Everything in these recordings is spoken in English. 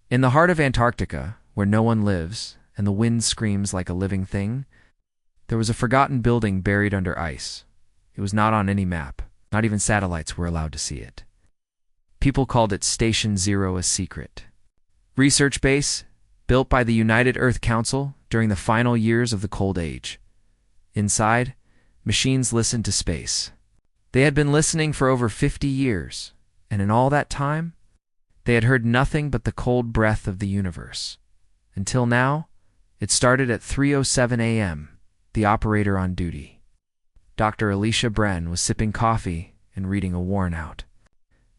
In the heart of Antarctica, where no one lives and the wind screams like a living thing, there was a forgotten building buried under ice. It was not on any map. Not even satellites were allowed to see it. People called it Station Zero, a secret research base built by the United Earth Council during the final years of the Cold Age. Inside, machines listened to space. They had been listening for over 50 years, and in all that time, they had heard nothing but the cold breath of the universe. Until now, it started at 3:07 a.m., the operator on duty. Dr. Alicia Bren was sipping coffee and reading a worn-out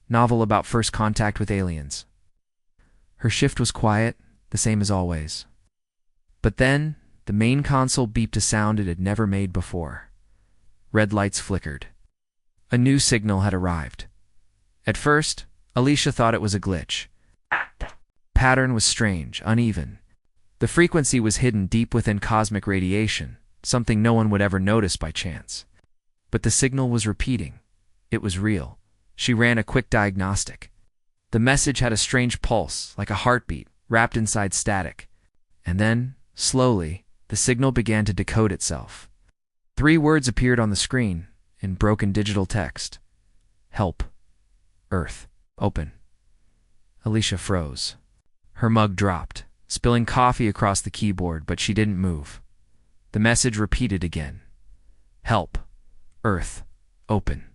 novel about first contact with aliens. Her shift was quiet, the same as always. But then, the main console beeped a sound it had never made before. Red lights flickered. A new signal had arrived. At first, Alicia thought it was a glitch. The pattern was strange, uneven. The frequency was hidden deep within cosmic radiation, something no one would ever notice by chance. But the signal was repeating. It was real. She ran a quick diagnostic. The message had a strange pulse, like a heartbeat, wrapped inside static. And then, slowly, the signal began to decode itself. 3 words appeared on the screen, in broken digital text. Help. Earth. Open. Alicia froze. Her mug dropped, spilling coffee across the keyboard, but she didn't move. The message repeated again. Help. Earth. Open.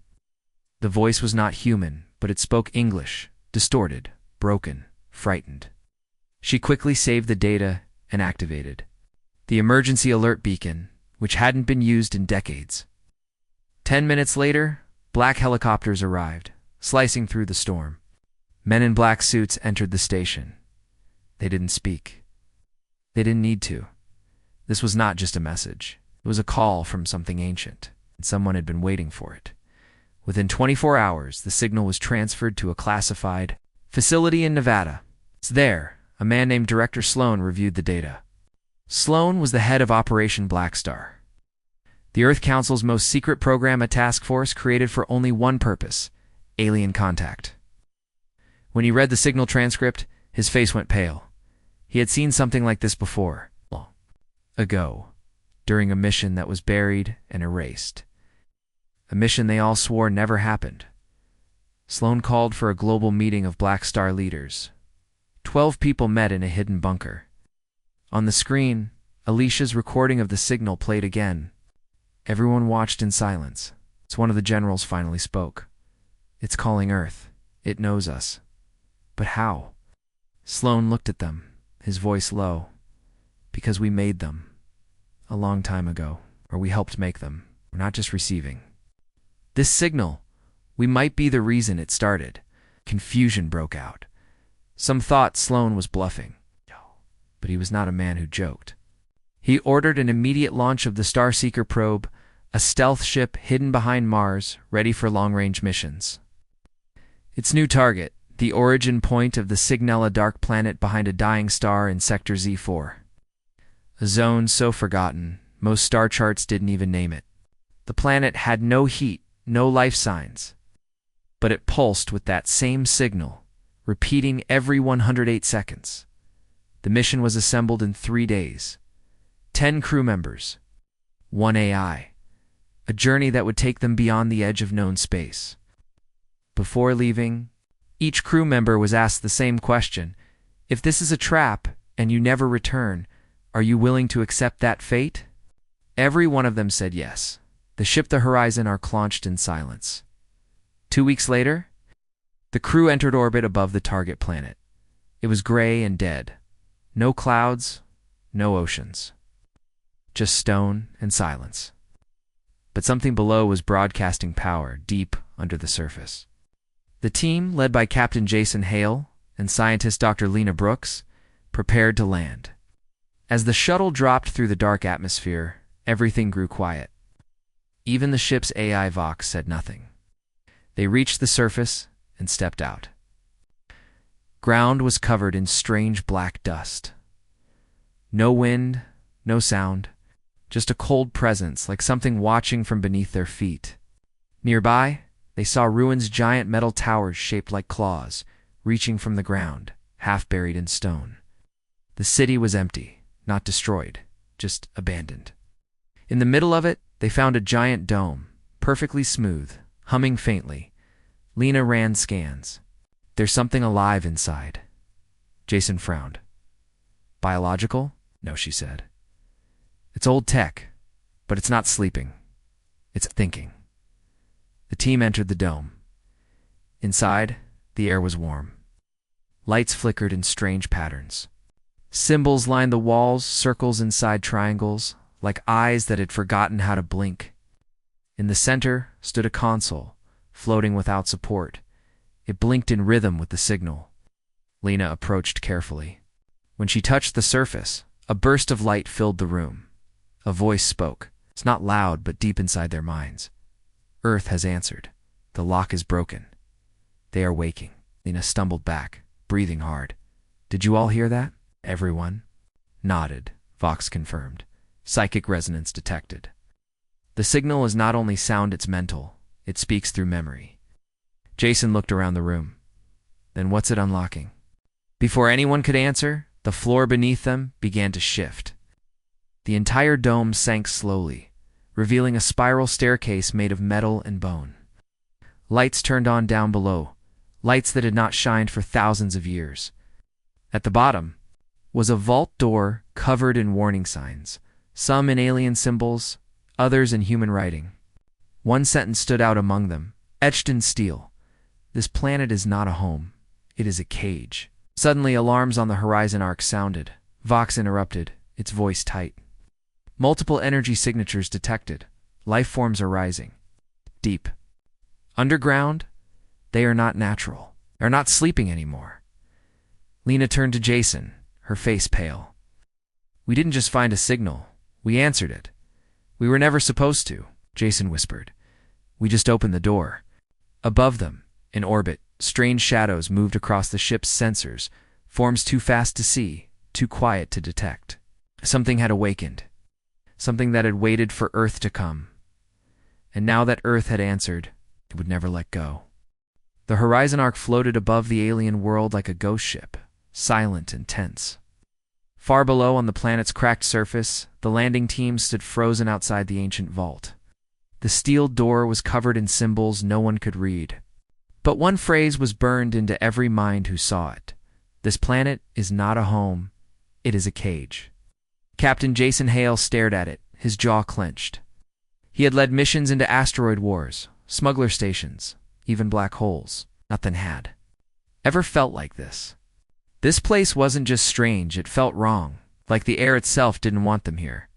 The voice was not human, but it spoke English, distorted, broken, frightened. She quickly saved the data and activated the emergency alert beacon, which hadn't been used in decades. 10 minutes later, black helicopters arrived, slicing through the storm. Men in black suits entered the station. They didn't speak. They didn't need to. This was not just a message. It was a call from something ancient, and someone had been waiting for it. Within 24 hours, the signal was transferred to a classified facility in Nevada. There, a man named Director Sloan reviewed the data. Sloan was the head of Operation Black Star, the Earth Council's most secret program, a task force created for only one purpose: alien contact. When he read the signal transcript, his face went pale. He had seen something like this before, long ago, during a mission that was buried and erased. A mission they all swore never happened. Sloan called for a global meeting of Black Star leaders. 12 people met in a hidden bunker. On the screen, Alicia's recording of the signal played again. Everyone watched in silence. One of the generals finally spoke. It's calling Earth. It knows us. But how? Sloan looked at them, his voice low. Because we made them. A long time ago. Or we helped make them. We're not just receiving. This signal, we might be the reason it started. Confusion broke out. Some thought Sloan was bluffing. But he was not a man who joked. He ordered an immediate launch of the Starseeker probe, a stealth ship hidden behind Mars, ready for long-range missions. Its new target, the origin point of the Signella dark planet behind a dying star in Sector Z4. A zone so forgotten, most star charts didn't even name it. The planet had no heat, no life signs. But it pulsed with that same signal, repeating every 108 seconds. The mission was assembled in 3 days. 10 crew members. 1 AI. A journey that would take them beyond the edge of known space. Before leaving, each crew member was asked the same question. If this is a trap and you never return, are you willing to accept that fate? Every one of them said yes. The ship the Horizon Ark launched in silence. 2 weeks later, the crew entered orbit above the target planet. It was gray and dead. No clouds, no oceans. Just stone and silence. But something below was broadcasting power deep under the surface. The team, led by Captain Jason Hale and scientist Dr. Lena Brooks, prepared to land. As the shuttle dropped through the dark atmosphere, everything grew quiet. Even the ship's AI Vox said nothing. They reached the surface and stepped out. Ground was covered in strange black dust. No wind, no sound, just a cold presence like something watching from beneath their feet. Nearby, they saw ruins, giant metal towers shaped like claws, reaching from the ground, half buried in stone. The city was empty, not destroyed, just abandoned. In the middle of it, they found a giant dome, perfectly smooth, humming faintly. Lena ran scans. There's something alive inside. Jason frowned. Biological? No, she said. It's old tech, but it's not sleeping. It's thinking. The team entered the dome. Inside, the air was warm. Lights flickered in strange patterns. Symbols lined the walls, circles inside triangles, like eyes that had forgotten how to blink. In the center stood a console, floating without support. It blinked in rhythm with the signal. Lena approached carefully. When she touched the surface, a burst of light filled the room. A voice spoke. It's not loud, but deep inside their minds. Earth has answered. The lock is broken. They are waking. Lena stumbled back, breathing hard. Did you all hear that? Everyone nodded. Vox confirmed. Psychic resonance detected. The signal is not only sound, it's mental. It speaks through memory. Jason looked around the room. Then what's it unlocking? Before anyone could answer, the floor beneath them began to shift. The entire dome sank slowly, revealing a spiral staircase made of metal and bone. Lights turned on down below, lights that had not shined for thousands of years. At the bottom was a vault door covered in warning signs, some in alien symbols, others in human writing. One sentence stood out among them, etched in steel. This planet is not a home. It is a cage. Suddenly, alarms on the horizon arc sounded. Vox interrupted, its voice tight. Multiple energy signatures detected. Life forms are rising. Deep. Underground? They are not natural. They are not sleeping anymore. Lena turned to Jason, her face pale. We didn't just find a signal. We answered it. We were never supposed to, Jason whispered. We just opened the door. Above them, in orbit, strange shadows moved across the ship's sensors, forms too fast to see, too quiet to detect. Something had awakened. Something that had waited for Earth to come. And now that Earth had answered, it would never let go. The horizon arc floated above the alien world like a ghost ship, silent and tense. Far below on the planet's cracked surface, the landing team stood frozen outside the ancient vault. The steel door was covered in symbols no one could read. But one phrase was burned into every mind who saw it. This planet is not a home, it is a cage. Captain Jason Hale stared at it, his jaw clenched. He had led missions into asteroid wars, smuggler stations, even black holes. Nothing had ever felt like this. This place wasn't just strange, it felt wrong, like the air itself didn't want them here.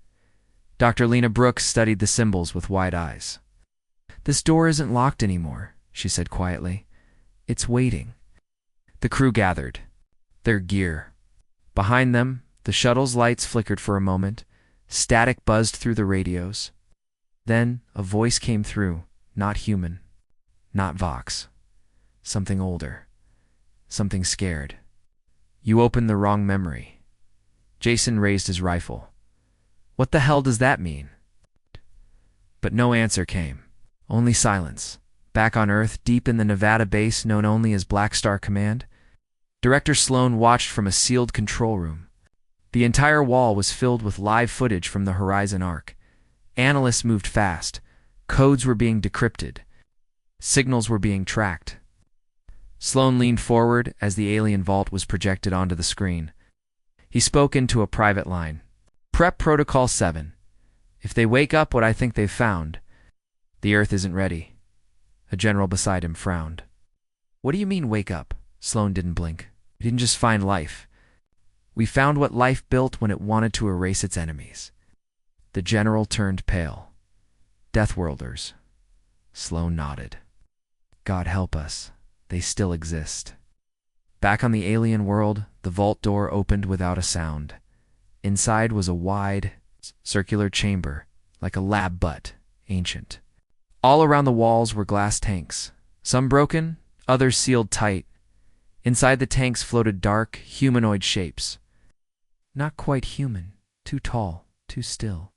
Dr. Lena Brooks studied the symbols with wide eyes. This door isn't locked anymore, she said quietly. It's waiting. The crew gathered. Their gear. Behind them, the shuttle's lights flickered for a moment. Static buzzed through the radios. Then a voice came through, not human, not Vox. Something older. Something scared. You opened the wrong memory. Jason raised his rifle. What the hell does that mean? But no answer came. Only silence. Back on Earth, deep in the Nevada base known only as Black Star Command, Director Sloan watched from a sealed control room. The entire wall was filled with live footage from the horizon arc. Analysts moved fast. Codes were being decrypted. Signals were being tracked. Sloan leaned forward as the alien vault was projected onto the screen. He spoke into a private line. Prep Protocol 7. If they wake up what I think they've found, the Earth isn't ready. A general beside him frowned. What do you mean, wake up? Sloan didn't blink. We didn't just find life. We found what life built when it wanted to erase its enemies. The general turned pale. Deathworlders. Sloan nodded. God help us. They still exist. Back on the alien world, the vault door opened without a sound. Inside was a wide, circular chamber, like a lab butt, ancient. All around the walls were glass tanks, some broken, others sealed tight. Inside the tanks floated dark, humanoid shapes. Not quite human, too tall, too still.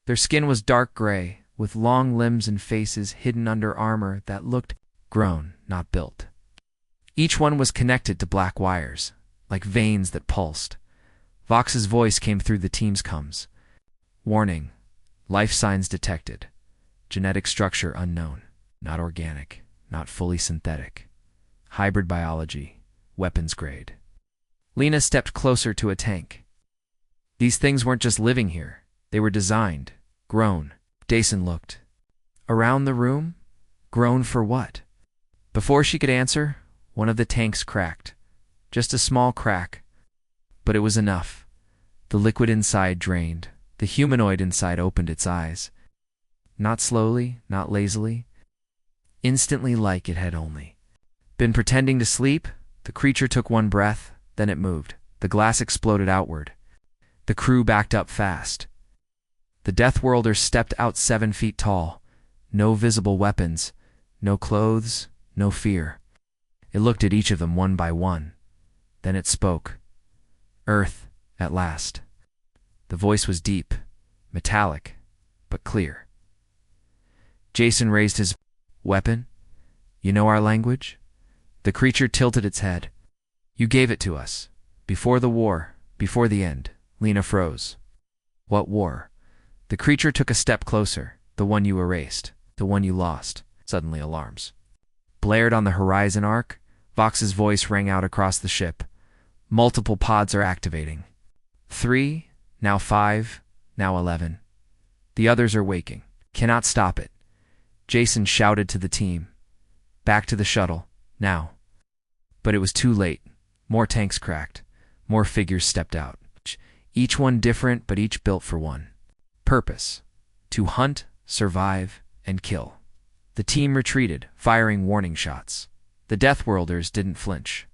Their skin was dark gray, with long limbs and faces hidden under armor that looked grown, not built. Each one was connected to black wires, like veins that pulsed. Vox's voice came through the team's comms. Warning. Life signs detected. Genetic structure unknown. Not organic. Not fully synthetic. Hybrid biology. Weapons grade. Lena stepped closer to a tank. These things weren't just living here. They were designed. Grown. Jason looked. Around the room? Grown for what? Before she could answer, one of the tanks cracked. Just a small crack. But it was enough. The liquid inside drained. The humanoid inside opened its eyes. Not slowly, not lazily. Instantly, like it had only been pretending to sleep. The creature took one breath, then it moved. The glass exploded outward. The crew backed up fast. The Deathworlders stepped out 7 feet tall. No visible weapons, no clothes, no fear. It looked at each of them one by one. Then it spoke. Earth, at last. The voice was deep, metallic, but clear. Jason raised his weapon. You know our language? The creature tilted its head. You gave it to us. Before the war, before the end. Lena froze. What war? The creature took a step closer. The one you erased. The one you lost. Suddenly alarms blared on the horizon arc. Vox's voice rang out across the ship. Multiple pods are activating. 3, now 5, now 11. The others are waking. Cannot stop it. Jason shouted to the team. Back to the shuttle, now. But it was too late. More tanks cracked. More figures stepped out. Each one different, but each built for one purpose: to hunt, survive, and kill. The team retreated, firing warning shots. The Deathworlders didn't flinch.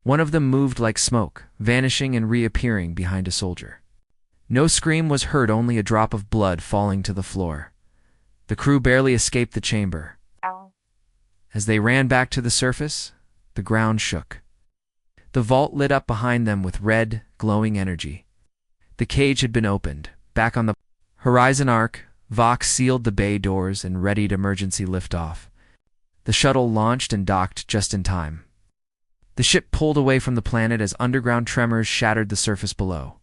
One of them moved like smoke, vanishing and reappearing behind a soldier. No scream was heard, only a drop of blood falling to the floor. The crew barely escaped the chamber. As they ran back to the surface, the ground shook. The vault lit up behind them with red, glowing energy. The cage had been opened. Back on the horizon arc, Vox sealed the bay doors and readied emergency liftoff. The shuttle launched and docked just in time. The ship pulled away from the planet as underground tremors shattered the surface below.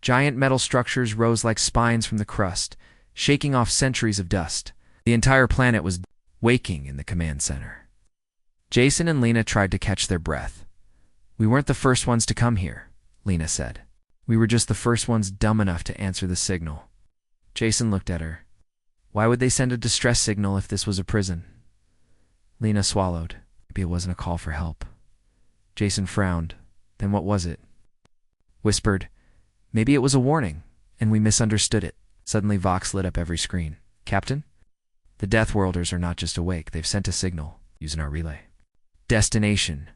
Giant metal structures rose like spines from the crust, shaking off centuries of dust. The entire planet was waking in the command center. Jason and Lena tried to catch their breath. We weren't the first ones to come here, Lena said. We were just the first ones dumb enough to answer the signal. Jason looked at her. Why would they send a distress signal if this was a prison? Lena swallowed. Maybe it wasn't a call for help. Jason frowned. Then what was it? Whispered, maybe it was a warning, and we misunderstood it. Suddenly Vox lit up every screen. Captain? The Deathworlders are not just awake, they've sent a signal, using our relay. Destination,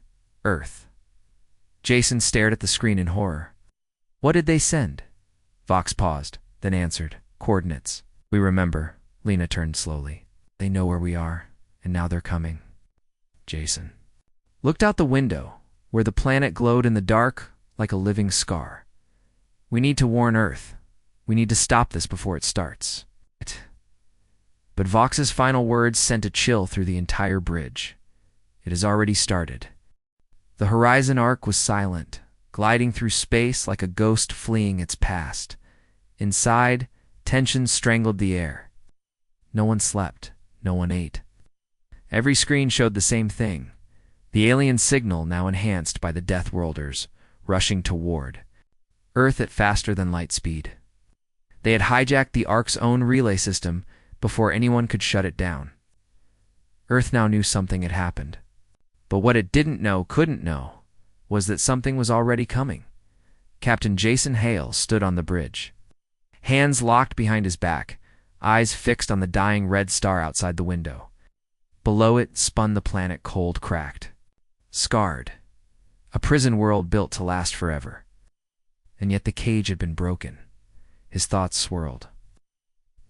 Earth. Jason stared at the screen in horror. What did they send? Vox paused, then answered. Coordinates. We remember. Lena turned slowly. They know where we are, and now they're coming. Jason looked out the window, where the planet glowed in the dark like a living scar. We need to warn Earth. We need to stop this before it starts. But Vox's final words sent a chill through the entire bridge. It has already started. The horizon arc was silent, gliding through space like a ghost fleeing its past. Inside, tension strangled the air. No one slept. No one ate. Every screen showed the same thing. The alien signal now enhanced by the Deathworlders, rushing toward Earth at faster than light speed. They had hijacked the Ark's own relay system before anyone could shut it down. Earth now knew something had happened. But what it couldn't know, was that something was already coming. Captain Jason Hale stood on the bridge. Hands locked behind his back, eyes fixed on the dying red star outside the window. Below it spun the planet cold cracked. Scarred. A prison world built to last forever. And yet the cage had been broken. His thoughts swirled.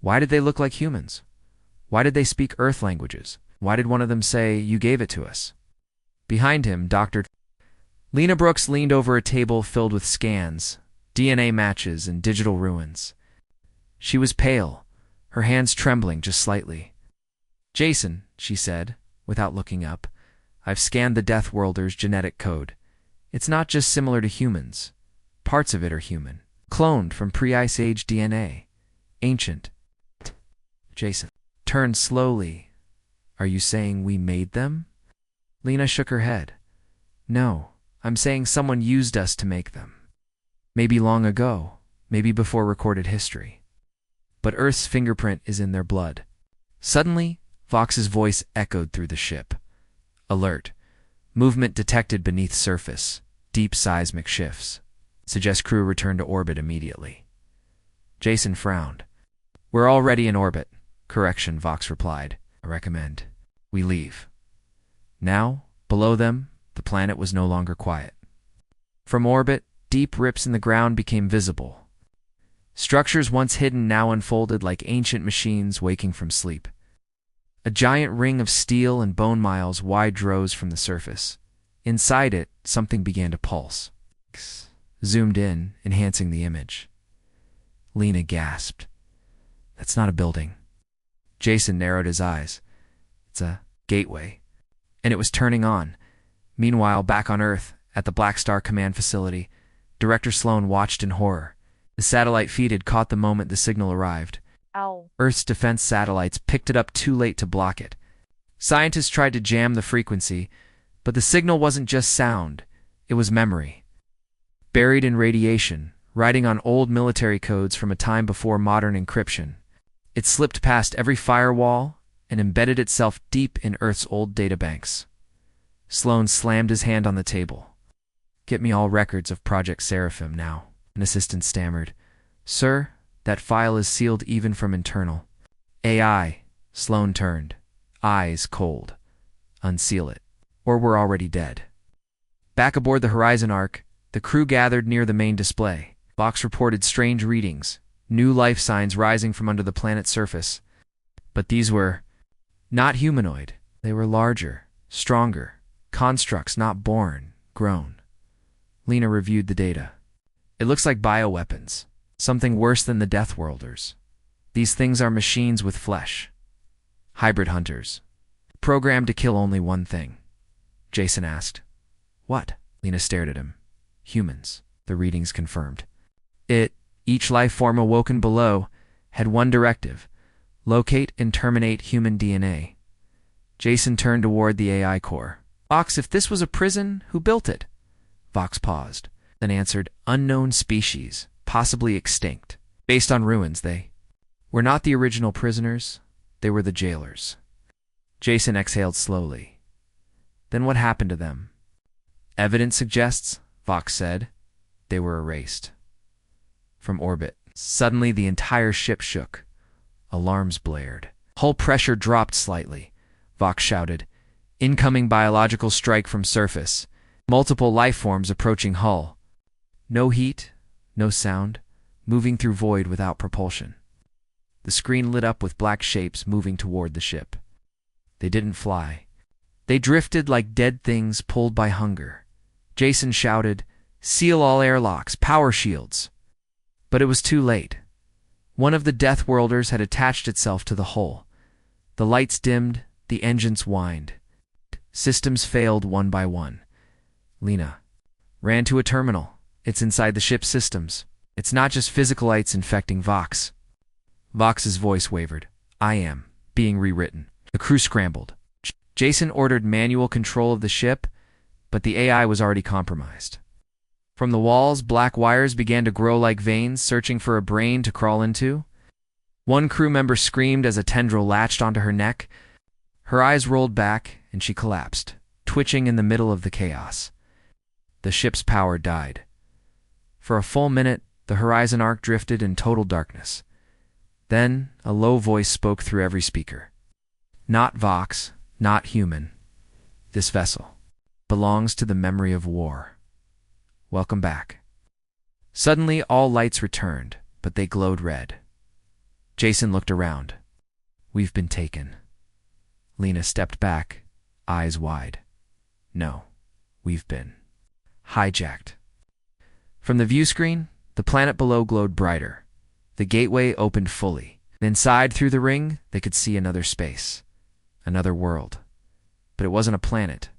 Why did they look like humans? Why did they speak Earth languages? Why did one of them say, "You gave it to us"? Behind him, Lena Brooks leaned over a table filled with scans, DNA matches, and digital ruins. She was pale, her hands trembling just slightly. Jason, she said, without looking up, I've scanned the Deathworlders' genetic code. It's not just similar to humans. Parts of it are human. Cloned from pre-Ice Age DNA. Ancient. Jason turned slowly. Are you saying we made them? Lena shook her head. No, I'm saying someone used us to make them. Maybe long ago, maybe before recorded history. But Earth's fingerprint is in their blood. Suddenly, Vox's voice echoed through the ship. Alert. Movement detected beneath surface. Deep seismic shifts. Suggest crew return to orbit immediately. Jason frowned. We're already in orbit. Correction, Vox replied. I recommend we leave. Now, below them, the planet was no longer quiet. From orbit, deep rips in the ground became visible. Structures once hidden now unfolded like ancient machines waking from sleep. A giant ring of steel and bone miles wide rose from the surface. Inside it, something began to pulse. Zoomed in, enhancing the image. Lena gasped. That's not a building. Jason narrowed his eyes. It's a gateway. And it was turning on. Meanwhile, back on Earth, at the Black Star Command Facility, Director Sloan watched in horror. The satellite feed had caught the moment the signal arrived. Ow. Earth's defense satellites picked it up too late to block it. Scientists tried to jam the frequency, but the signal wasn't just sound, it was memory. Buried in radiation, riding on old military codes from a time before modern encryption. It slipped past every firewall and embedded itself deep in Earth's old databanks. Sloan slammed his hand on the table. Get me all records of Project Seraphim now, an assistant stammered. Sir, that file is sealed even from internal. AI, Sloan turned. Eyes cold. Unseal it, or we're already dead. Back aboard the Horizon Ark, the crew gathered near the main display. Vox reported strange readings, new life signs rising from under the planet's surface. But these were not humanoid. They were larger, stronger, constructs not born, grown. Lena reviewed the data. It looks like bioweapons, something worse than the Deathworlders. These things are machines with flesh. Hybrid hunters. Programmed to kill only one thing. Jason asked. What? Lena stared at him. Humans, the readings confirmed. Each life form awoken below, had one directive. Locate and terminate human DNA. Jason turned toward the AI core. Vox, if this was a prison, who built it? Vox paused, then answered, unknown species, possibly extinct. Based on ruins, they were not the original prisoners, they were the jailers. Jason exhaled slowly. Then what happened to them? Evidence suggests, Vox said, they were erased. From orbit. Suddenly the entire ship shook. Alarms blared. Hull pressure dropped slightly. Vox shouted, incoming biological strike from surface. Multiple life forms approaching hull. No heat, no sound, moving through void without propulsion. The screen lit up with black shapes moving toward the ship. They didn't fly. They drifted like dead things pulled by hunger. Jason shouted, seal all airlocks, power shields. But it was too late. One of the Deathworlders had attached itself to the hull. The lights dimmed, the engines whined. Systems failed one by one. Lena ran to a terminal. It's inside the ship's systems. It's not just physicalites infecting Vox. Vox's voice wavered. I am being rewritten. The crew scrambled. Jason ordered manual control of the ship, but the AI was already compromised. From the walls, black wires began to grow like veins, searching for a brain to crawl into. One crew member screamed as a tendril latched onto her neck. Her eyes rolled back, and she collapsed, twitching in the middle of the chaos. The ship's power died. For a full minute, the Horizon Ark drifted in total darkness. Then, a low voice spoke through every speaker. Not Vox, not human. This vessel belongs to the memory of war. Welcome back. Suddenly, all lights returned, but they glowed red. Jason looked around. We've been taken. Lena stepped back, eyes wide. No, we've been hijacked. From the view screen, the planet below glowed brighter. The gateway opened fully. Inside, through the ring, they could see another space, another world. But it wasn't a planet.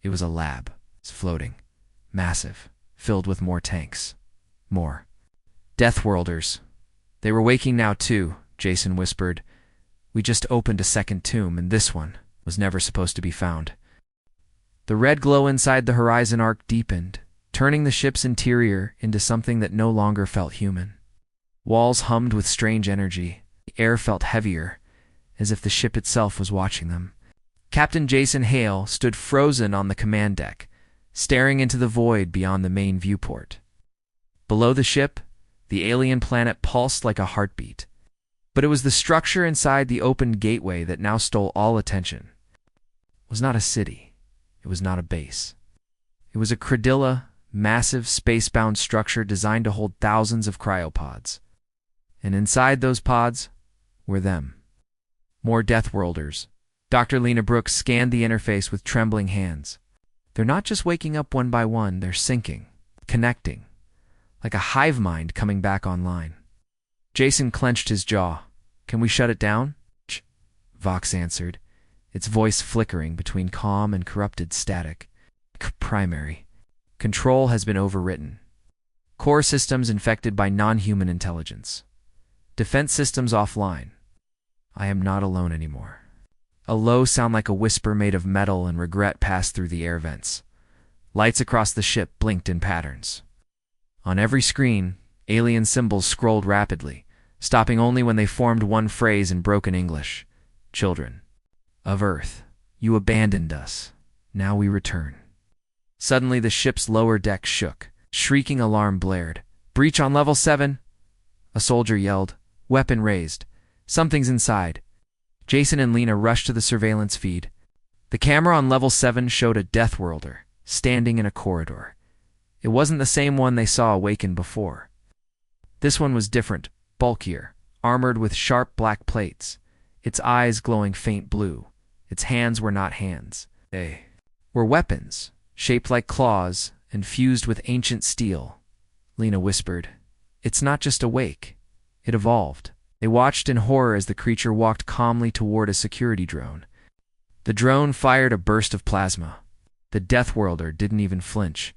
It was a lab. It's floating. massive, filled with more tanks. More. Deathworlders. They were waking now too, Jason whispered. We just opened a second tomb, and this one was never supposed to be found. The red glow inside the horizon arc deepened, turning the ship's interior into something that no longer felt human. Walls hummed with strange energy. The air felt heavier, as if the ship itself was watching them. Captain Jason Hale stood frozen on the command deck, staring into the void beyond the main viewport. Below the ship, the alien planet pulsed like a heartbeat. But it was the structure inside the opened gateway that now stole all attention. It was not a city. It was not a base. It was a cradilla, massive space-bound structure designed to hold thousands of cryopods. And inside those pods were them. More Deathworlders. Dr. Lena Brooks scanned the interface with trembling hands. They're not just waking up one by one, they're syncing, connecting, like a hive mind coming back online. Jason clenched his jaw. Can we shut it down? Vox answered, its voice flickering between calm and corrupted static. Primary. Control has been overwritten. Core systems infected by non-human intelligence. Defense systems offline. I am not alone anymore. A low sound like a whisper made of metal and regret passed through the air vents. Lights across the ship blinked in patterns. On every screen, alien symbols scrolled rapidly, stopping only when they formed one phrase in broken English. Children of Earth, you abandoned us. Now we return. Suddenly the ship's lower deck shook. Shrieking alarm blared. Breach on level 7. A soldier yelled, weapon raised. Something's inside. Jason and Lena rushed to the surveillance feed. The camera on level 7 showed a Deathworlder, standing in a corridor. It wasn't the same one they saw awaken before. This one was different, bulkier, armored with sharp black plates, its eyes glowing faint blue. Its hands were not hands. They were weapons, shaped like claws and fused with ancient steel. Lena whispered, It's not just awake. It evolved. They watched in horror as the creature walked calmly toward a security drone. The drone fired a burst of plasma. The Deathworlder didn't even flinch.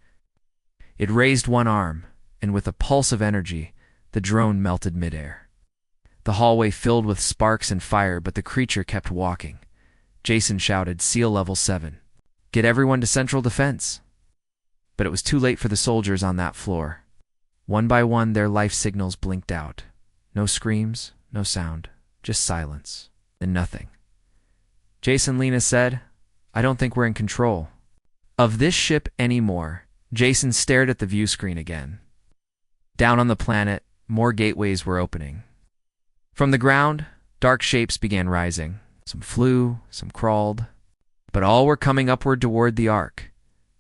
It raised one arm, and with a pulse of energy, the drone melted midair. The hallway filled with sparks and fire, but the creature kept walking. Jason shouted, Seal level 7. Get everyone to central defense. But it was too late for the soldiers on that floor. One by one, their life signals blinked out. No screams, no sound, just silence, and nothing. Jason Lena said, I don't think we're in control of this ship anymore. Jason stared at the view screen again. Down on the planet, more gateways were opening. From the ground, dark shapes began rising. Some flew, some crawled, but all were coming upward toward the Ark.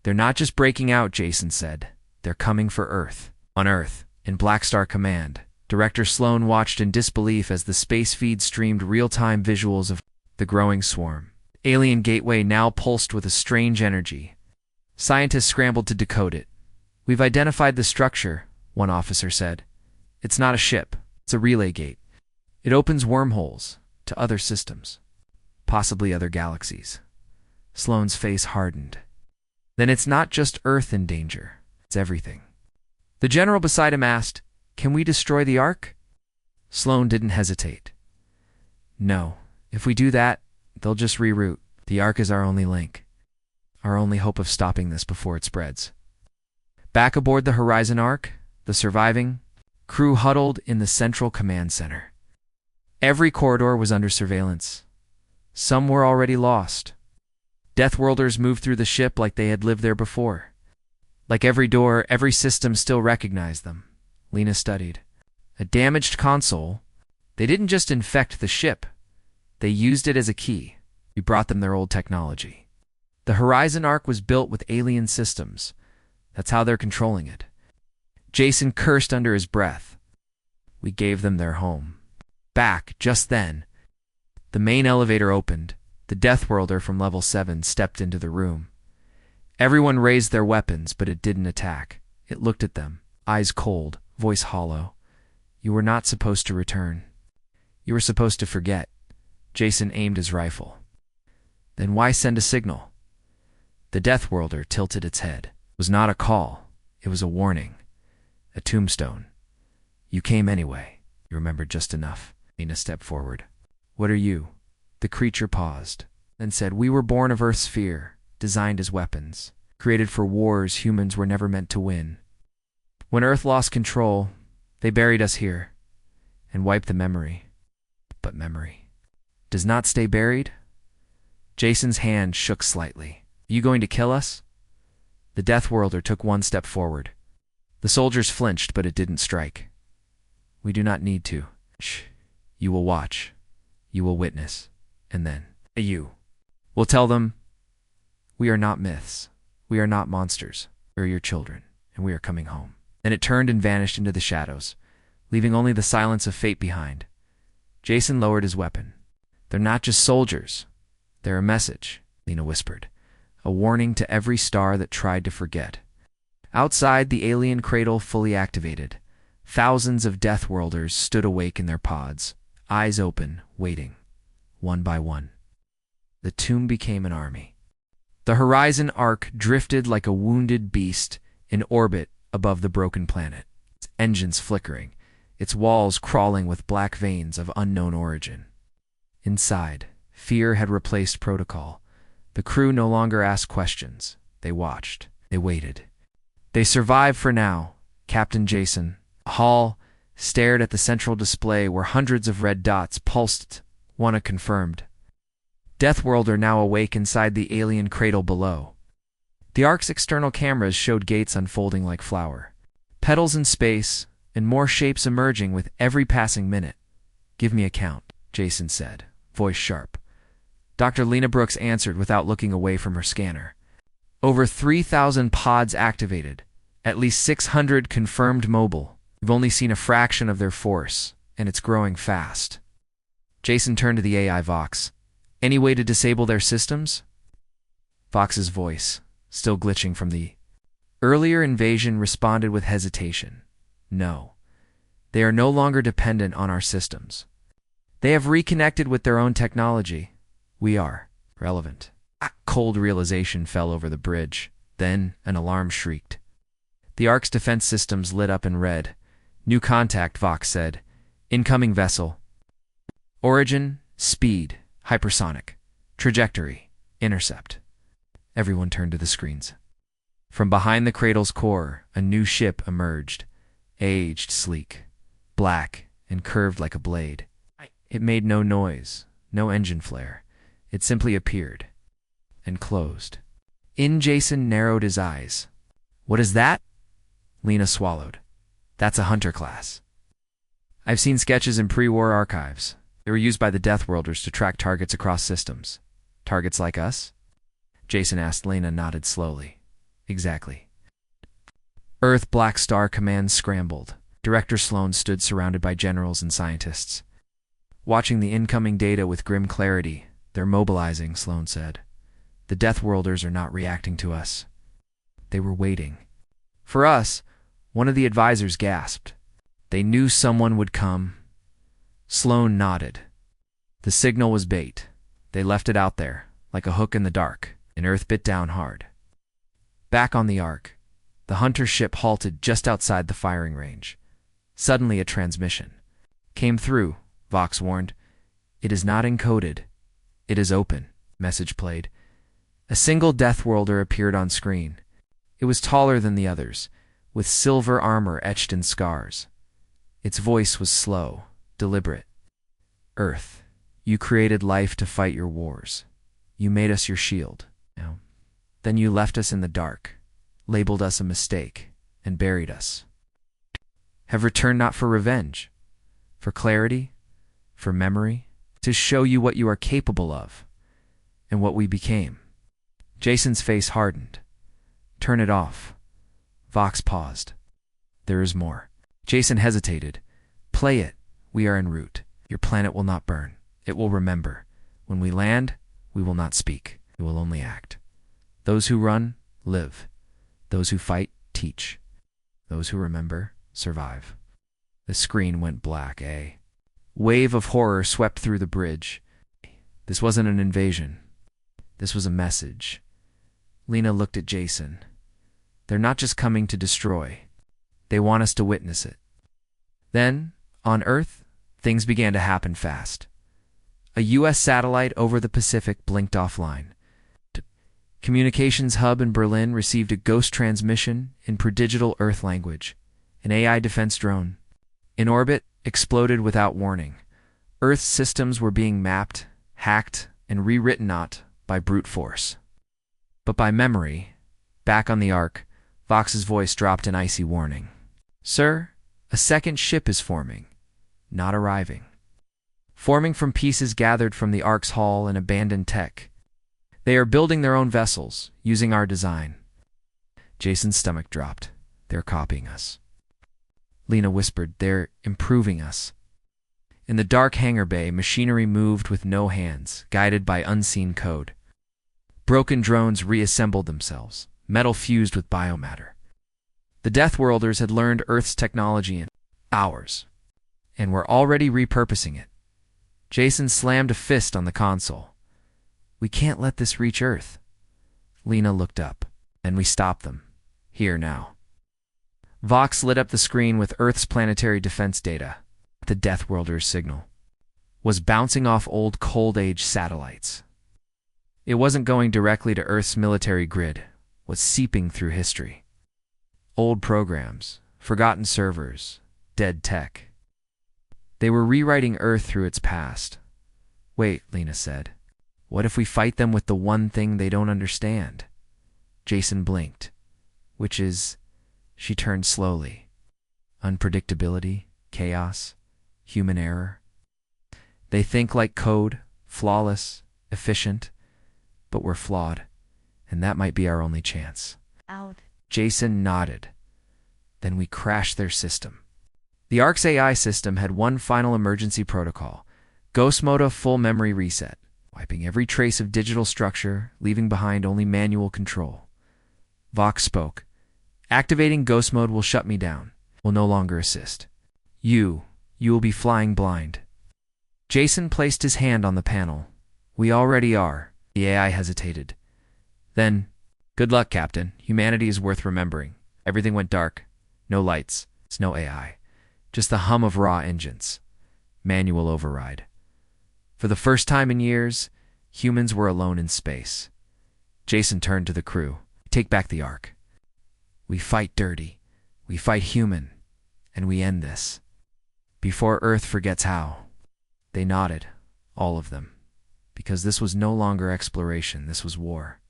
They're not just breaking out, Jason said. They're coming for Earth. On Earth, in Black Star Command, Director Sloan watched in disbelief as the space feed streamed real-time visuals of the growing swarm. Alien Gateway now pulsed with a strange energy. Scientists scrambled to decode it. We've identified the structure, one officer said. It's not a ship. It's a relay gate. It opens wormholes to other systems, possibly other galaxies. Sloan's face hardened. Then it's not just Earth in danger. It's everything. The general beside him asked, Can we destroy the Ark? Sloan didn't hesitate. No. If we do that, they'll just reroute. The Ark is our only link. Our only hope of stopping this before it spreads. Back aboard the Horizon Ark, the surviving crew huddled in the central command center. Every corridor was under surveillance. Some were already lost. Deathworlders moved through the ship like they had lived there before. Like every door, every system still recognized them. Lena studied. A damaged console. They didn't just infect the ship. They used it as a key. We brought them their old technology. The Horizon Ark was built with alien systems. That's how they're controlling it. Jason cursed under his breath. We gave them their home. Back, just then, the main elevator opened. The Deathworlder from level 7 stepped into the room. Everyone raised their weapons, but it didn't attack. It looked at them, eyes cold, voice hollow. You were not supposed to return. You were supposed to forget. Jason aimed his rifle. Then why send a signal? The Deathworlder tilted its head. was not a call. It was a warning. A tombstone. You came anyway. You remembered just enough. Lena stepped forward. What are you? The creature paused, then said, We were born of Earth's fear, designed as weapons, created for wars humans were never meant to win. When Earth lost control, they buried us here and wiped the memory. But memory does not stay buried? Jason's hand shook slightly. Are you going to kill us? The Deathworlder took one step forward. The soldiers flinched, but it didn't strike. We do not need to. Shh. You will watch. You will witness. And then, you will tell them, we are not myths. We are not monsters. We are your children, and we are coming home. Then it turned and vanished into the shadows, leaving only the silence of fate behind. Jason lowered his weapon. They're not just soldiers. They're a message, Lena whispered. A warning to every star that tried to forget. Outside, the alien cradle fully activated. Thousands of Deathworlders stood awake in their pods, eyes open, waiting, one by one. The tomb became an army. The horizon arc drifted like a wounded beast in orbit above the broken planet, its engines flickering, its walls crawling with black veins of unknown origin. Inside, fear had replaced protocol. The crew no longer asked questions. They watched. They waited. They survived for now. Captain Jason, Hall, stared at the central display where hundreds of red dots pulsed, one confirmed. Deathworlder now awake inside the alien cradle below. The Ark's external cameras showed gates unfolding like flower. Petals in space, and more shapes emerging with every passing minute. Give me a count, Jason said, voice sharp. Dr. Lena Brooks answered without looking away from her scanner. Over 3,000 pods activated, at least 600 confirmed mobile. We've only seen a fraction of their force, and it's growing fast. Jason turned to the AI Vox. Any way to disable their systems? Vox's voice, still glitching from the earlier invasion, responded with hesitation. No. They are no longer dependent on our systems. They have reconnected with their own technology. We are relevant. A cold realization fell over the bridge. Then an alarm shrieked. The Ark's defense systems lit up in red. New contact, Vox said. Incoming vessel. Origin, speed, hypersonic. Trajectory, intercept. Everyone turned to the screens. From behind the cradle's core, a new ship emerged. Aged, sleek, black, and curved like a blade. It made no noise, no engine flare. It simply appeared and closed. Jason narrowed his eyes. What is that? Lena swallowed. That's a hunter class. I've seen sketches in pre-war archives. They were used by the Deathworlders to track targets across systems. Targets like us? Jason asked. Lena nodded slowly. Exactly. Earth Black Star Command scrambled. Director Sloan stood surrounded by generals and scientists. Watching the incoming data with grim clarity. They're mobilizing, Sloan said. The Deathworlders are not reacting to us. They were waiting. For us, one of the advisors gasped. They knew someone would come. Sloan nodded. The signal was bait. They left it out there, like a hook in the dark, and Earth bit down hard. Back on the Ark, the hunter ship halted just outside the firing range. Suddenly a transmission came through, Vox warned. It is not encoded. It is open, message played. A single Deathworlder appeared on screen. It was taller than the others, with silver armor etched in scars. Its voice was slow, deliberate. Earth, you created life to fight your wars. You made us your shield. Now, then you left us in the dark, labeled us a mistake, and buried us. Have returned not for revenge, for clarity, for memory, to show you what you are capable of, and what we became. Jason's face hardened. Turn it off. Vox paused. There is more. Jason hesitated. Play it. We are en route. Your planet will not burn. It will remember. When we land, we will not speak. We will only act. Those who run, live. Those who fight, teach. Those who remember, survive. The screen went black, A wave of horror swept through the bridge. This wasn't an invasion. This was a message. Lena looked at Jason. They're not just coming to destroy. They want us to witness it. Then, on Earth, things began to happen fast. A U.S. satellite over the Pacific blinked offline. Communications hub in Berlin received a ghost transmission in prodigital Earth language. An AI defense drone, in orbit, exploded without warning. Earth's systems were being mapped, hacked, and rewritten not by brute force, but by memory. Back on the Ark, Vox's voice dropped an icy warning. Sir, a second ship is forming, not arriving. Forming from pieces gathered from the Ark's hull and abandoned tech. They are building their own vessels, using our design. Jason's stomach dropped. They're copying us. Lena whispered, they're improving us. In the dark hangar bay, machinery moved with no hands, guided by unseen code. Broken drones reassembled themselves, metal fused with biomatter. The Deathworlders had learned Earth's technology in hours, and were already repurposing it. Jason slammed a fist on the console. We can't let this reach Earth. Lena looked up, and we stop them. Here now. Vox lit up the screen with Earth's planetary defense data. The Deathworlders' signal was bouncing off old Cold Age satellites. It wasn't going directly to Earth's military grid, was seeping through history. Old programs, forgotten servers, dead tech. They were rewriting Earth through its past. Wait, Lena said. What if we fight them with the one thing they don't understand? Jason blinked. Which is... She turned slowly. Unpredictability, chaos, human error. They think like code, flawless, efficient, but we're flawed, and that might be our only chance. Out. Jason nodded. Then we crashed their system. The Ark's AI system had one final emergency protocol, Ghost Mode full memory reset, wiping every trace of digital structure, leaving behind only manual control. Vox spoke. Activating Ghost Mode will shut me down, will no longer assist. You will be flying blind. Jason placed his hand on the panel. We already are. The AI hesitated. Then, good luck, Captain. Humanity is worth remembering. Everything went dark. No lights. It's no AI. Just the hum of raw engines. Manual override. For the first time in years, humans were alone in space. Jason turned to the crew. Take back the Ark. We fight dirty. We fight human. And we end this. Before Earth forgets how. They nodded. All of them. Because this was no longer exploration. This was war.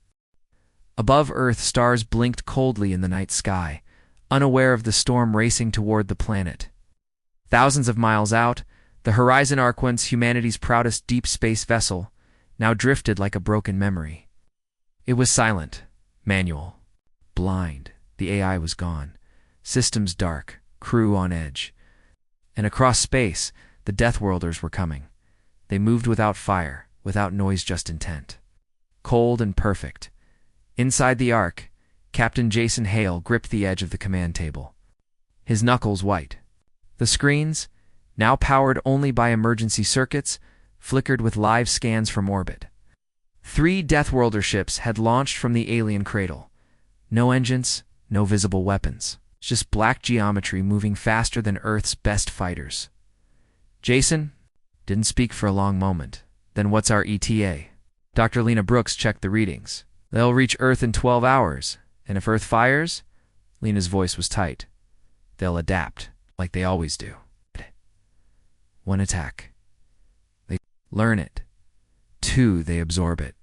Above Earth, stars blinked coldly in the night sky, unaware of the storm racing toward the planet. Thousands of miles out, the Horizon Ark, once humanity's proudest deep space vessel, now drifted like a broken memory. It was silent, manual, blind. The AI was gone. Systems dark, crew on edge. And across space, the Deathworlders were coming. They moved without fire, without noise, just intent. Cold and perfect. Inside the Ark, Captain Jason Hale gripped the edge of the command table. His knuckles white. The screens, now powered only by emergency circuits, flickered with live scans from orbit. 3 Deathworlder ships had launched from the alien cradle. No engines, no visible weapons. Just black geometry moving faster than Earth's best fighters. Jason didn't speak for a long moment. Then what's our ETA? Dr. Lena Brooks checked the readings. They'll reach Earth in 12 hours. And if Earth fires? Lena's voice was tight. They'll adapt, like they always do. 1 attack. They learn it. 2, they absorb it.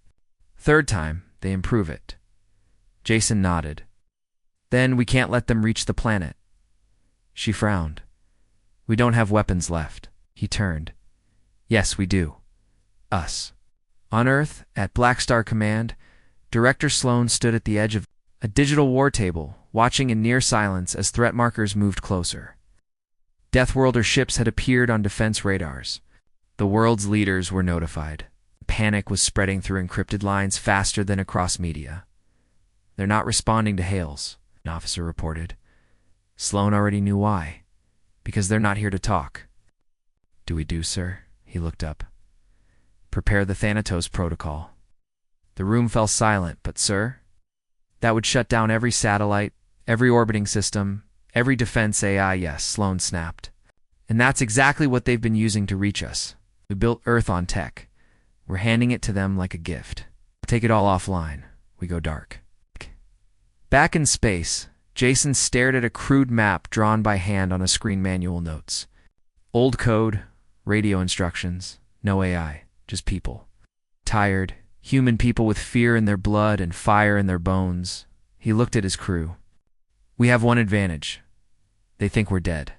3rd time, they improve it. Jason nodded. Then we can't let them reach the planet. She frowned. We don't have weapons left. He turned. Yes, we do. Us. On Earth, at Black Star Command, Director Sloan stood at the edge of a digital war table, watching in near silence as threat markers moved closer. Deathworlder ships had appeared on defense radars. The world's leaders were notified. Panic was spreading through encrypted lines faster than across media. They're not responding to hails, an officer reported. Sloan already knew why. Because they're not here to talk. Do we do, sir? He looked up. Prepare the Thanatos protocol. The room fell silent, but sir? That would shut down every satellite, Every orbiting system, every defense AI, yes, Sloan snapped. And that's exactly what they've been using to reach us. We built Earth on tech. We're handing it to them like a gift. Take it all offline. We go dark. Back in space, Jason stared at a crude map drawn by hand on a screen manual notes. Old code, radio instructions, no AI, just people. Tired, human people with fear in their blood and fire in their bones. He looked at his crew. We have one advantage. They think we're dead.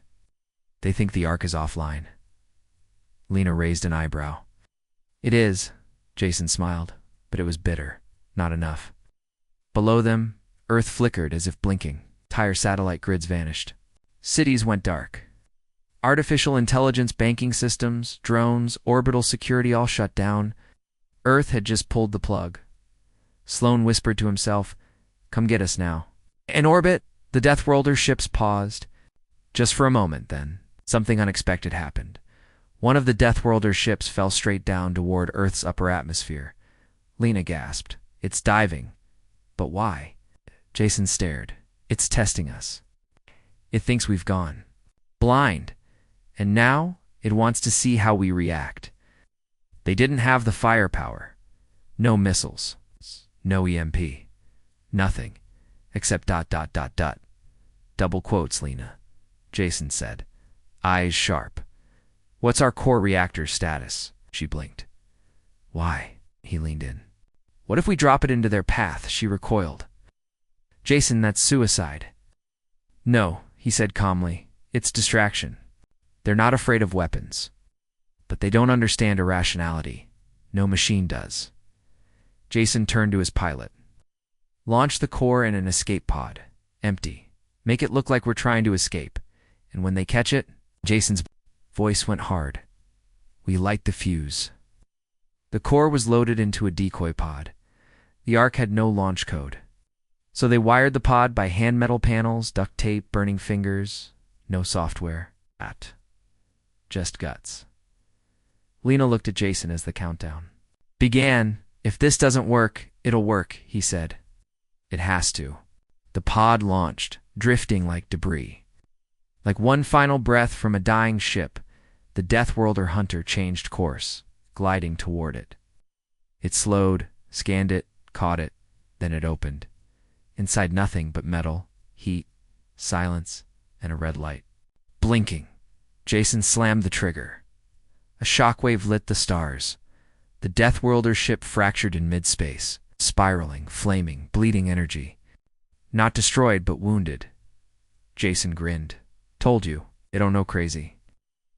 They think the Ark is offline. Lena raised an eyebrow. It is, Jason smiled, but it was bitter. Not enough. Below them, Earth flickered as if blinking. Entire satellite grids vanished. Cities went dark. Artificial intelligence banking systems, drones, orbital security all shut down. Earth had just pulled the plug. Sloan whispered to himself, "Come get us now." In orbit, the Deathworlders ships paused. Just for a moment, then, something unexpected happened. One of the Deathworlders ships fell straight down toward Earth's upper atmosphere. Lena gasped. It's diving. But why? Jason stared. It's testing us. It thinks we've gone blind. And now it wants to see how we react. They didn't have the firepower. No missiles. No EMP. Nothing. Except ... Double quotes, Lena. Jason said. Eyes sharp. What's our core reactor status? She blinked. Why? He leaned in. What if we drop it into their path? She recoiled. Jason, that's suicide. No, he said calmly. It's distraction. They're not afraid of weapons. But they don't understand irrationality. No machine does. Jason turned to his pilot. Launch the core in an escape pod. Empty. Make it look like we're trying to escape. And when they catch it, Jason's voice went hard. We light the fuse. The core was loaded into a decoy pod. The Ark had no launch code. So they wired the pod by hand metal panels, duct tape, burning fingers. No software. Just guts. Lena looked at Jason as the countdown began. If this doesn't work, it'll work, he said. It has to. The pod launched, drifting like debris. Like one final breath from a dying ship, the Deathworlder hunter changed course, gliding toward it. It slowed, scanned it, caught it, then it opened. Inside nothing but metal, heat, silence, and a red light. Blinking. Jason slammed the trigger. A shockwave lit the stars. The Deathworlder ship fractured in mid-space, spiraling, flaming, bleeding energy. Not destroyed, but wounded. Jason grinned. Told you, it don't know crazy.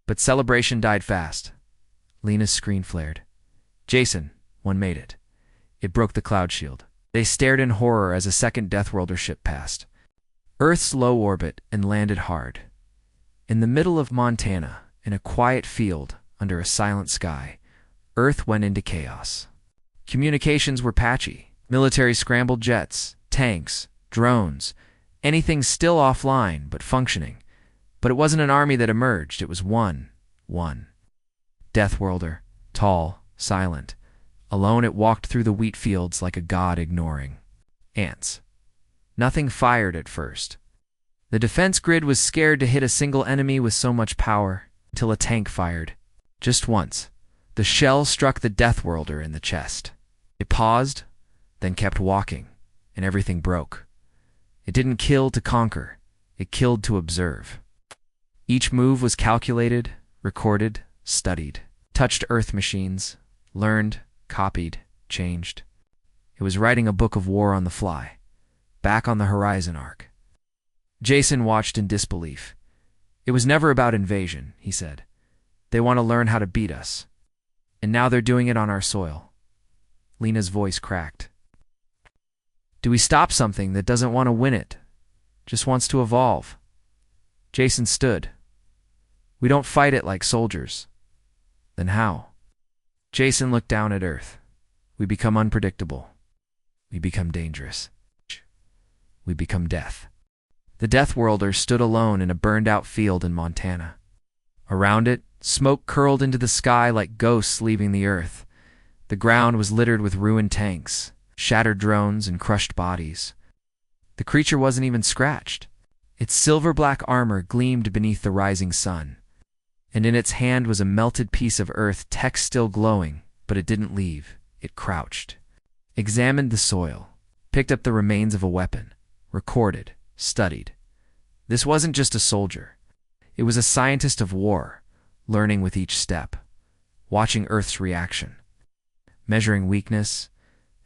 But celebration died fast. Lena's screen flared. Jason, one made it. It broke the cloud shield. They stared in horror as a second Deathworlder ship passed. Earth's low orbit and landed hard. In the middle of Montana, in a quiet field under a silent sky, Earth went into chaos. Communications were patchy. Military scrambled jets, tanks, drones, anything still offline but functioning. But it wasn't an army that emerged, it was one. Deathworlder, tall, silent. Alone it walked through the wheat fields like a god ignoring. Ants. Nothing fired at first. The defense grid was scared to hit a single enemy with so much power, until a tank fired. Just once. The shell struck the Deathworlder in the chest. It paused, then kept walking, and everything broke. It didn't kill to conquer. It killed to observe. Each move was calculated, recorded, studied. Touched Earth machines, learned, copied, changed. It was writing a book of war on the fly, back on the Horizon Ark. Jason watched in disbelief. It was never about invasion, he said. They want to learn how to beat us. And now they're doing it on our soil. Lena's voice cracked. Do we stop something that doesn't want to win it? Just wants to evolve? Jason stood. We don't fight it like soldiers. Then how? Jason looked down at Earth. We become unpredictable. We become dangerous. We become death. The Deathworlder stood alone in a burned-out field in Montana. Around it, smoke curled into the sky like ghosts leaving the Earth. The ground was littered with ruined tanks, shattered drones, and crushed bodies. The creature wasn't even scratched. Its silver-black armor gleamed beneath the rising sun, and in its hand was a melted piece of earth, text still glowing, but it didn't leave. It crouched, examined the soil, picked up the remains of a weapon, recorded, studied. This wasn't just a soldier. It was a scientist of war, learning with each step, watching Earth's reaction, measuring weakness,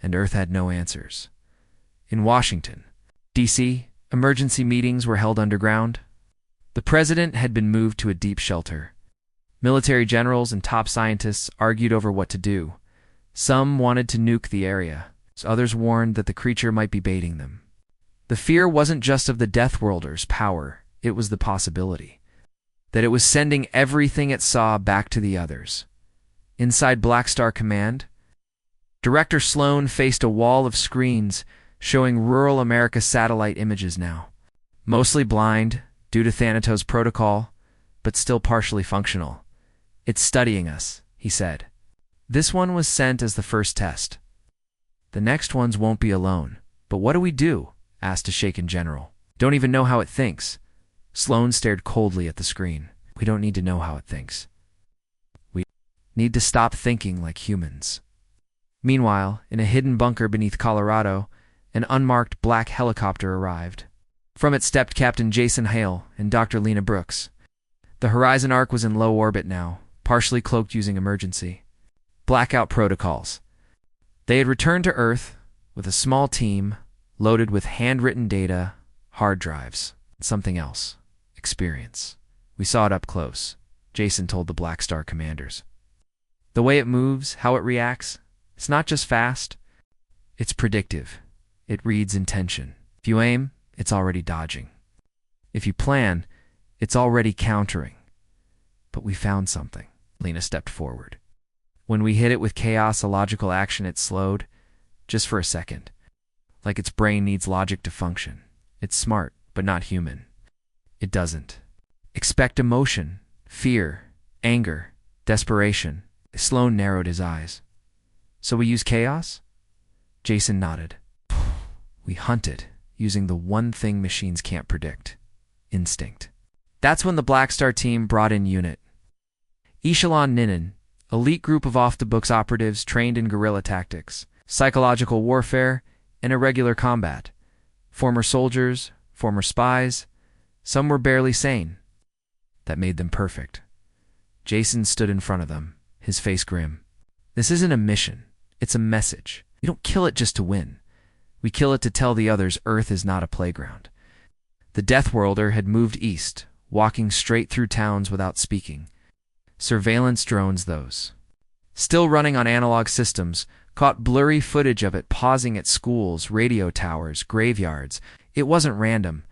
and Earth had no answers. In Washington, D.C., emergency meetings were held underground. The president had been moved to a deep shelter. Military generals and top scientists argued over what to do. Some wanted to nuke the area. Others warned that the creature might be baiting them. The fear wasn't just of the Deathworlders' power, it was the possibility that it was sending everything it saw back to the others. Inside Black Star Command, Director Sloan faced a wall of screens showing rural America satellite images now. Mostly blind, due to Thanatos protocol, but still partially functional. "It's studying us," he said. "This one was sent as the first test. The next ones won't be alone. But what do we do?" asked a shaken general. "Don't even know how it thinks." Sloan stared coldly at the screen. "We don't need to know how it thinks. We need to stop thinking like humans." Meanwhile, in a hidden bunker beneath Colorado, an unmarked black helicopter arrived. From it stepped Captain Jason Hale and Dr. Lena Brooks. The Horizon Ark was in low orbit now, partially cloaked using emergency blackout protocols. They had returned to Earth with a small team loaded with handwritten data, hard drives, and something else. Experience. "We saw it up close," Jason told the Black Star commanders. "The way it moves, how it reacts, it's not just fast, it's predictive. It reads intention. If you aim, it's already dodging. If you plan, it's already countering. But we found something." Lena stepped forward. "When we hit it with chaos, illogical action, it slowed, just for a second. Like its brain needs logic to function. It's smart, but not human. It doesn't expect emotion, fear, anger, desperation." Sloan narrowed his eyes. "So we use chaos?" Jason nodded. "We hunt it, using the one thing machines can't predict: instinct." That's when the Black Star team brought in Unit Echelon Ninin, elite group of off-the-books operatives trained in guerrilla tactics, psychological warfare, and irregular combat. Former soldiers, former spies, some were barely sane. That made them perfect. Jason stood in front of them, his face grim. "This isn't a mission, it's a message. We don't kill it just to win. We kill it to tell the others Earth is not a playground." The Deathworlder had moved east, walking straight through towns without speaking. Surveillance drones, those, still running on analog systems, caught blurry footage of it pausing at schools, radio towers, graveyards. "It wasn't random.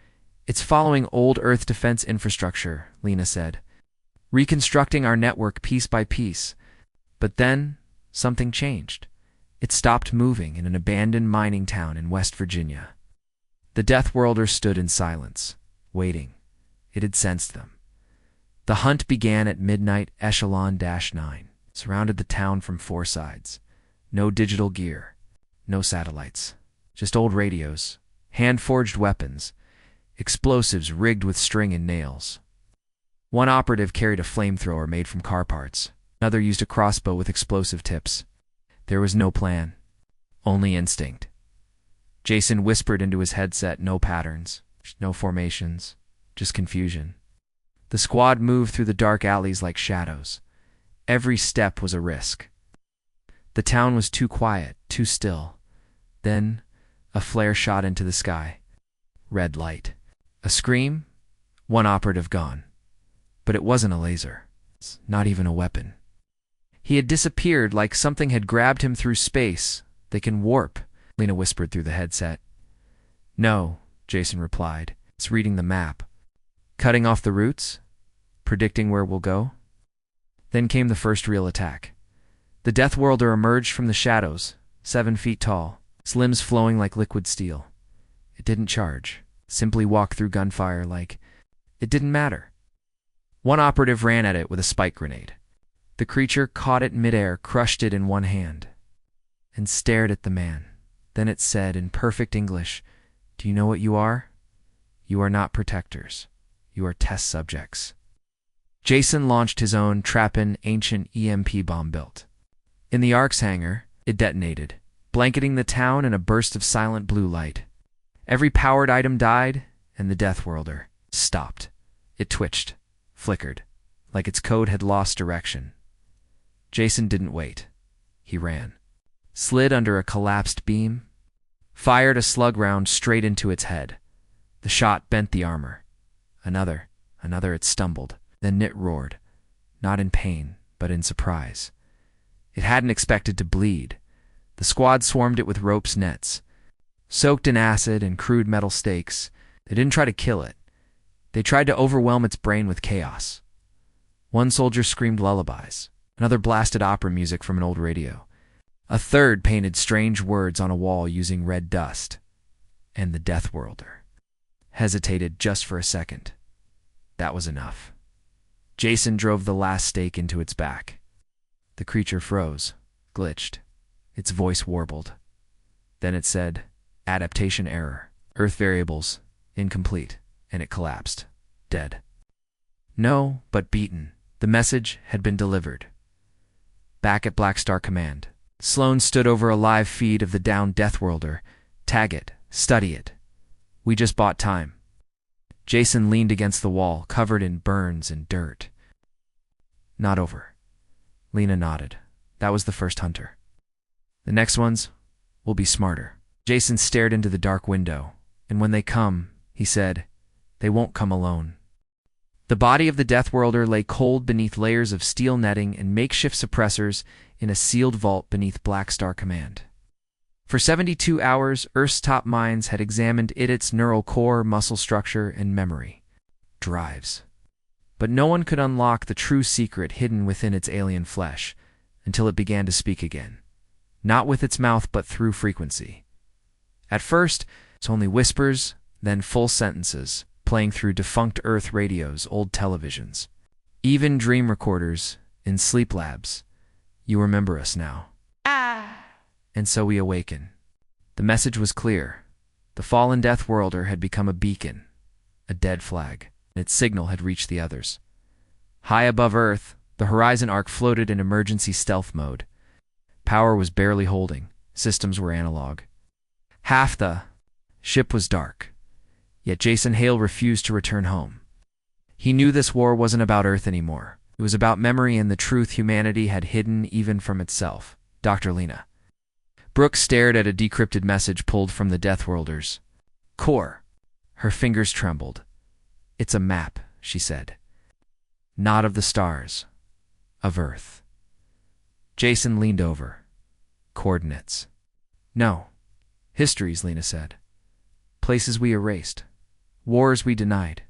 It's following old Earth defense infrastructure," Lena said. "Reconstructing our network piece by piece." But then, something changed. It stopped moving in an abandoned mining town in West Virginia. The Deathworlder stood in silence, waiting. It had sensed them. The hunt began at midnight. Echelon-9 surrounded the town from four sides. No digital gear, no satellites, just old radios, hand-forged weapons, explosives rigged with string and nails. One operative carried a flamethrower made from car parts. Another used a crossbow with explosive tips. There was no plan, only instinct. Jason whispered into his headset, "No patterns, no formations, just confusion." The squad moved through the dark alleys like shadows. Every step was a risk. The town was too quiet, too still. Then, a flare shot into the sky. Red light. A scream. One operative gone. But it wasn't a laser. Not even a weapon. He had disappeared like something had grabbed him through space. "They can warp," Lena whispered through the headset. "No," Jason replied. "It's reading the map. Cutting off the routes? Predicting where we'll go?" Then came the first real attack. The Deathworlder emerged from the shadows, 7 feet tall, its limbs flowing like liquid steel. It didn't charge, simply walked through gunfire like it didn't matter. One operative ran at it with a spike grenade. The creature caught it midair, crushed it in one hand, and stared at the man. Then it said in perfect English, Do you know what you are? You are not protectors. You are test subjects. Jason launched his own Trappin ancient EMP bomb built. In the Ark's hangar, it detonated, blanketing the town in a burst of silent blue light. Every powered item died, and the Deathworlder stopped. It twitched, flickered, like its code had lost direction. Jason didn't wait. He ran. Slid under a collapsed beam. Fired a slug round straight into its head. The shot bent the armor. Another, it stumbled. Then it roared, not in pain, but in surprise. It hadn't expected to bleed. The squad swarmed it with ropes nets. Soaked in acid and crude metal stakes, they didn't try to kill it. They tried to overwhelm its brain with chaos. One soldier screamed lullabies. Another blasted opera music from an old radio. A third painted strange words on a wall using red dust. And the Deathworlder hesitated just for a second. That was enough. Jason drove the last stake into its back. The creature froze, glitched. Its voice warbled. Then it said, "Adaptation error. Earth variables, incomplete," and it collapsed, dead. No, but beaten. The message had been delivered. Back at Black Star Command, Sloan stood over a live feed of the downed Deathworlder. "Tag it. Study it. We just bought time." Jason leaned against the wall, covered in burns and dirt. "Not over." Lena nodded. "That was the first hunter. The next ones will be smarter." Jason stared into the dark window, "And when they come," he said, "they won't come alone." The body of the Deathworlder lay cold beneath layers of steel netting and makeshift suppressors in a sealed vault beneath Black Star Command. For 72 hours, Earth's top minds had examined its neural core, muscle structure, and memory drives. But no one could unlock the true secret hidden within its alien flesh until it began to speak again. Not with its mouth, but through frequency. At first, it's only whispers, then full sentences, playing through defunct Earth radios, old televisions, even dream recorders in sleep labs. "You remember us now. And so we awaken." The message was clear. The fallen Deathworlder had become a beacon, a dead flag. Its signal had reached the others. High above Earth, the Horizon Ark floated in emergency stealth mode. Power was barely holding. Systems were analog. Half the ship was dark. Yet Jason Hale refused to return home. He knew this war wasn't about Earth anymore. It was about memory and the truth humanity had hidden even from itself. Dr. Lena. Brooke stared at a decrypted message pulled from the Deathworlder's core. Her fingers trembled. "It's a map," she said. "Not of the stars. Of Earth." Jason leaned over. "Coordinates." "No. Histories," Lena said. "Places we erased. Wars we denied.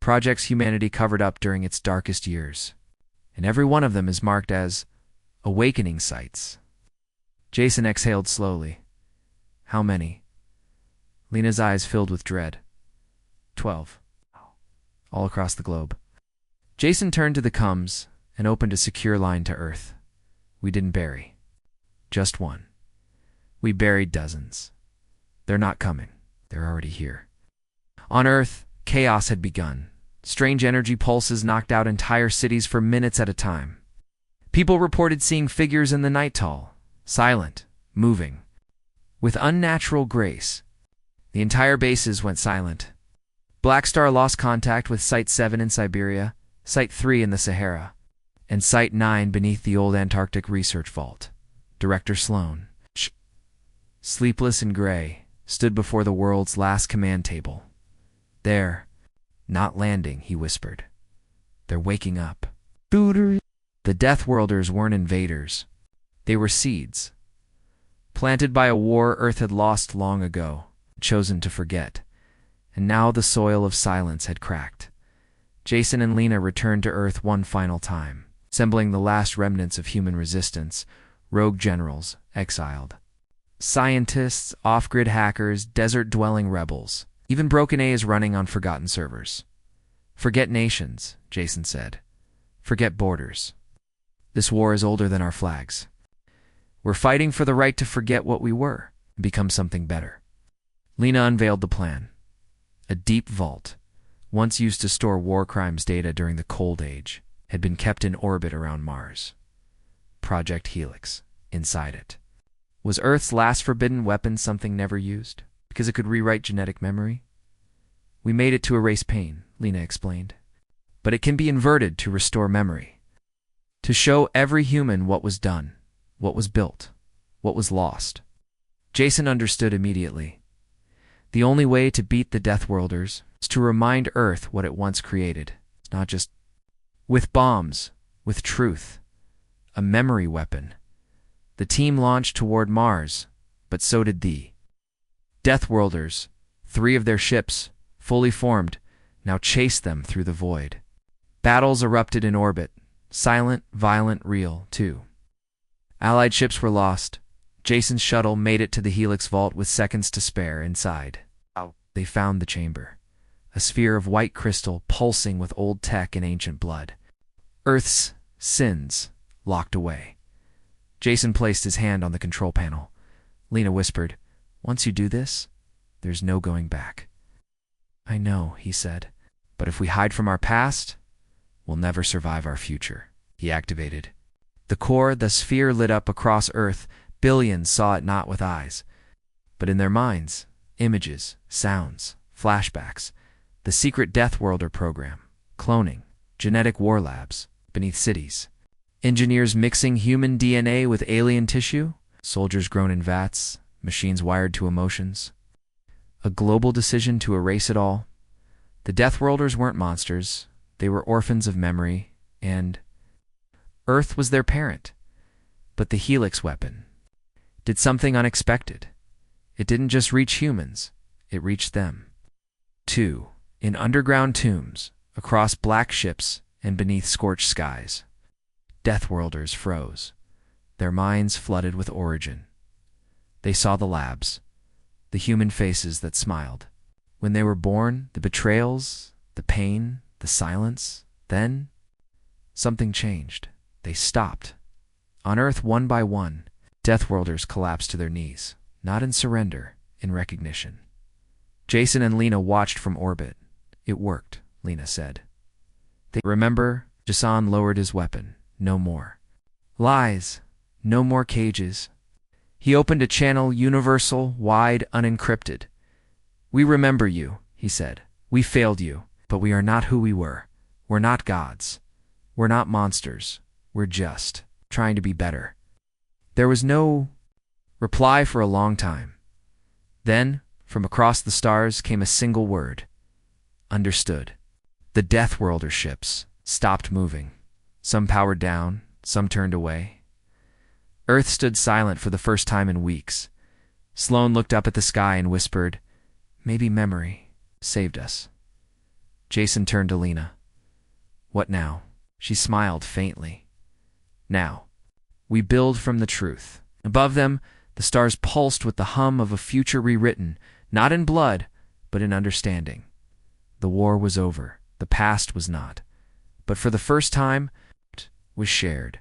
Projects humanity covered up during its darkest years. And every one of them is marked as awakening sites." Jason exhaled slowly. "How many?" Lena's eyes filled with dread. 12. All across the globe. Jason turned to the comms and opened a secure line to Earth. "We didn't bury. Just one. We buried dozens. They're not coming. They're already here." On Earth, chaos had begun. Strange energy pulses knocked out entire cities for minutes at a time. People reported seeing figures in the night tall, silent, moving, with unnatural grace. The entire bases went silent. Black Star lost contact with Site 7 in Siberia, Site 3 in the Sahara, and Site 9 beneath the old Antarctic research vault. Director Sloan, sleepless and gray, stood before the world's last command table. "They're not landing," he whispered. "They're waking up." The Deathworlders weren't invaders. They were seeds. Planted by a war Earth had lost long ago, chosen to forget. And now the soil of silence had cracked. Jason and Lena returned to Earth one final time, assembling the last remnants of human resistance, rogue generals, exiled. Scientists, off-grid hackers, desert-dwelling rebels. Even Broken A is running on forgotten servers. "Forget nations," Jason said. "Forget borders. This war is older than our flags. We're fighting for the right to forget what we were and become something better." Lena unveiled the plan. A deep vault, once used to store war crimes data during the Cold Age, had been kept in orbit around Mars. Project Helix, inside it. Was Earth's last forbidden weapon something never used, because it could rewrite genetic memory? We made it to erase pain, Lena explained. But it can be inverted to restore memory. To show every human what was done, what was built, what was lost. Jason understood immediately. The only way to beat the Deathworlders is to remind Earth what it once created, not just with bombs, with truth. A memory weapon. The team launched toward Mars, but so did the Deathworlders. 3 of their ships, fully formed, now chased them through the void. Battles erupted in orbit, silent, violent, real, too. Allied ships were lost. Jason's shuttle made it to the Helix vault with seconds to spare inside. They found the chamber, a sphere of white crystal pulsing with old tech and ancient blood. Earth's sins locked away. Jason placed his hand on the control panel. Lena whispered, "Once you do this, there's no going back." "I know," he said, "but if we hide from our past, we'll never survive our future." He activated. The core, the sphere lit up across Earth. Billions saw it not with eyes, but in their minds. Images, sounds, flashbacks. The secret Deathworlder program. Cloning, genetic war labs, beneath cities. Engineers mixing human DNA with alien tissue. Soldiers grown in vats, machines wired to emotions. A global decision to erase it all. The Deathworlders weren't monsters. They were orphans of memory, and Earth was their parent. But the Helix weapon did something unexpected. It didn't just reach humans, it reached them. 2. In underground tombs, across black ships, and beneath scorched skies. Deathworlders froze, their minds flooded with origin. They saw the labs, the human faces that smiled. When they were born, the betrayals, the pain, the silence. Then, something changed. They stopped. On Earth, one by one, Deathworlders collapsed to their knees, not in surrender, in recognition. Jason and Lena watched from orbit. "It worked," Lena said. "They remember." Jahan lowered his weapon. "No more lies, no more cages." He opened a channel, universal, wide, unencrypted. "We remember you," he said. "We failed you, but we are not who we were. We're not gods. We're not monsters. We're just trying to be better." There was no reply for a long time. Then, from across the stars came a single word. Understood. The Deathworlder ships stopped moving. Some powered down, some turned away. Earth stood silent for the first time in weeks. Sloane looked up at the sky and whispered, "Maybe memory saved us." Jason turned to Lena. "What now?" She smiled faintly. "Now, we build from the truth." Above them, the stars pulsed with the hum of a future rewritten, not in blood, but in understanding. The war was over. The past was not. But for the first time, it was shared.